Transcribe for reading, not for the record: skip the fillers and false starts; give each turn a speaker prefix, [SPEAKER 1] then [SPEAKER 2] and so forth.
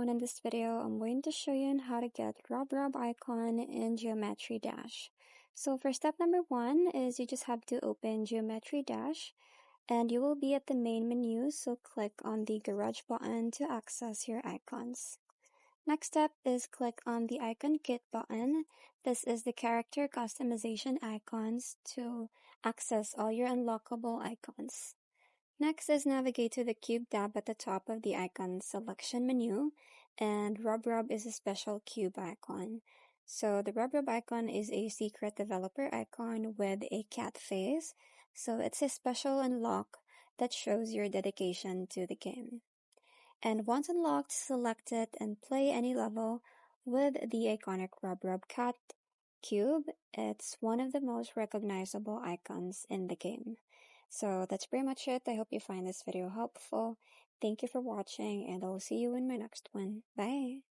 [SPEAKER 1] everyone, in this video I'm going to show you on how to get RubRub Icon in Geometry Dash. So for step number 1 is you just have to open Geometry Dash and you will be at the main menu, so click on the Garage button to access your icons. Next step is click on the Icon Kit button. This is the character customization icons to access all your unlockable icons. Next is navigate to the Cube tab at the top of the icon selection menu, and RubRub is a special cube icon. So the RubRub icon is a secret developer icon with a cat face, so it's a special unlock that shows your dedication to the game. And once unlocked, select it and play any level with the iconic RubRub cat cube. It's one of the most recognizable icons in the game. So that's pretty much it. I hope you find this video helpful. Thank you for watching, and I'll see you in my next one. Bye!